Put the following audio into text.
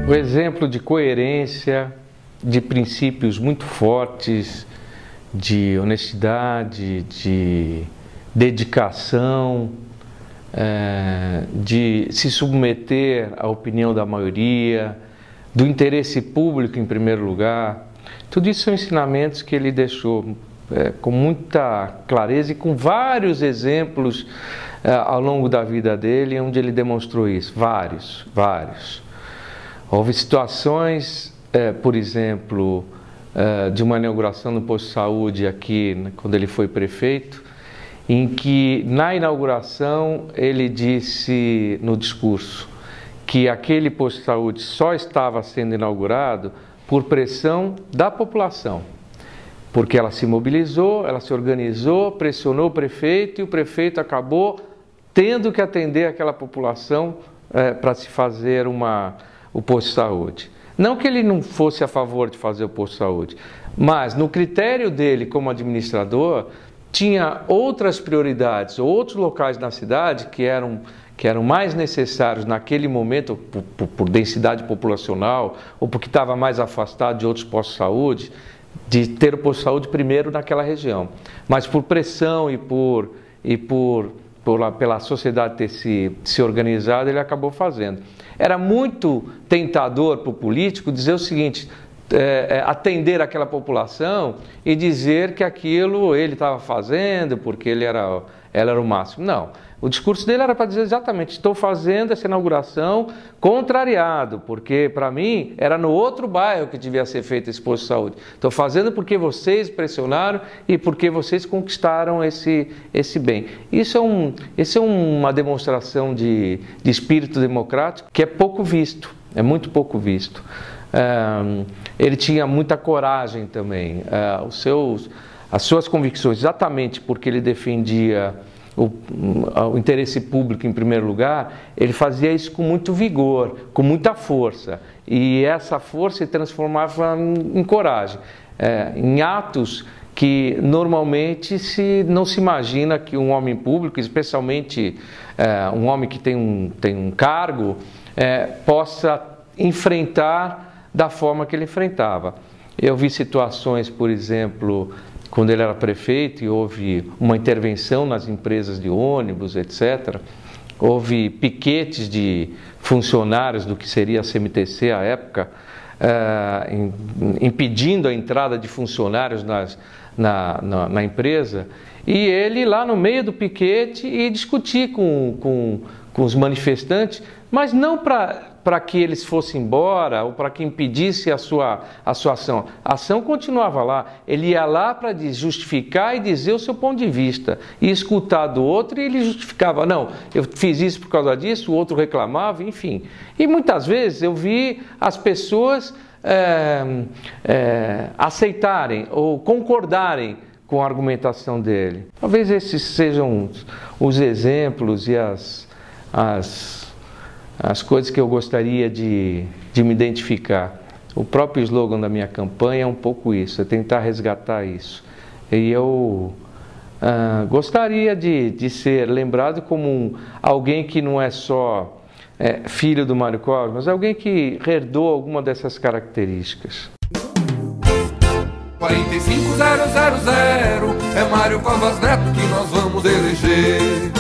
O exemplo de coerência, de princípios muito fortes, de honestidade, de dedicação, de se submeter à opinião da maioria, do interesse público em primeiro lugar. Tudo isso são ensinamentos que ele deixou com muita clareza e com vários exemplos ao longo da vida dele, onde ele demonstrou isso, vários. Houve situações, por exemplo, de uma inauguração no posto de saúde aqui, quando ele foi prefeito, em que na inauguração ele disse no discurso que aquele posto de saúde só estava sendo inaugurado por pressão da população, porque ela se mobilizou, ela se organizou, pressionou o prefeito e o prefeito acabou tendo que atender aquela população para se fazer o posto de saúde. Não que ele não fosse a favor de fazer o posto de saúde, mas no critério dele como administrador, tinha outras prioridades, outros locais na cidade que eram mais necessários naquele momento, por densidade populacional, ou porque estava mais afastado de outros postos de saúde, de ter o posto de saúde primeiro naquela região. Mas por pressão pela sociedade ter se organizado, ele acabou fazendo. Era muito tentador para o político dizer o seguinte, atender aquela população e dizer que aquilo ele estava fazendo porque ela era o máximo. Não, o discurso dele era para dizer exatamente, estou fazendo essa inauguração contrariado, porque para mim era no outro bairro que devia ser feito esse posto de saúde. Estou fazendo porque vocês pressionaram e porque vocês conquistaram esse bem. Isso é uma demonstração de espírito democrático que é pouco visto, é muito pouco visto. Ele tinha muita coragem também, as suas convicções, exatamente porque ele defendia o interesse público em primeiro lugar, ele fazia isso com muito vigor, com muita força, e essa força se transformava em coragem, em atos que normalmente não se imagina que um homem público, especialmente um homem que tem um cargo, possa enfrentar da forma que ele enfrentava. Eu vi situações, por exemplo, quando ele era prefeito e houve uma intervenção nas empresas de ônibus, etc. Houve piquetes de funcionários do que seria a CMTC à época, impedindo a entrada de funcionários na empresa, e ele lá no meio do piquete e discutir com os manifestantes, mas não para que eles fossem embora ou para que impedisse a sua ação. A ação continuava lá. Ele ia lá para justificar e dizer o seu ponto de vista e escutar do outro, e ele justificava. Não, eu fiz isso por causa disso, o outro reclamava, enfim. E muitas vezes eu vi as pessoas aceitarem ou concordarem com a argumentação dele. Talvez esses sejam os exemplos e as coisas que eu gostaria de me identificar. O próprio slogan da minha campanha é um pouco isso, é tentar resgatar isso. E eu gostaria de ser lembrado como alguém que não é só filho do Mário Covas, mas alguém que herdou alguma dessas características. 45000 é Mário Covas Neto que nós vamos eleger.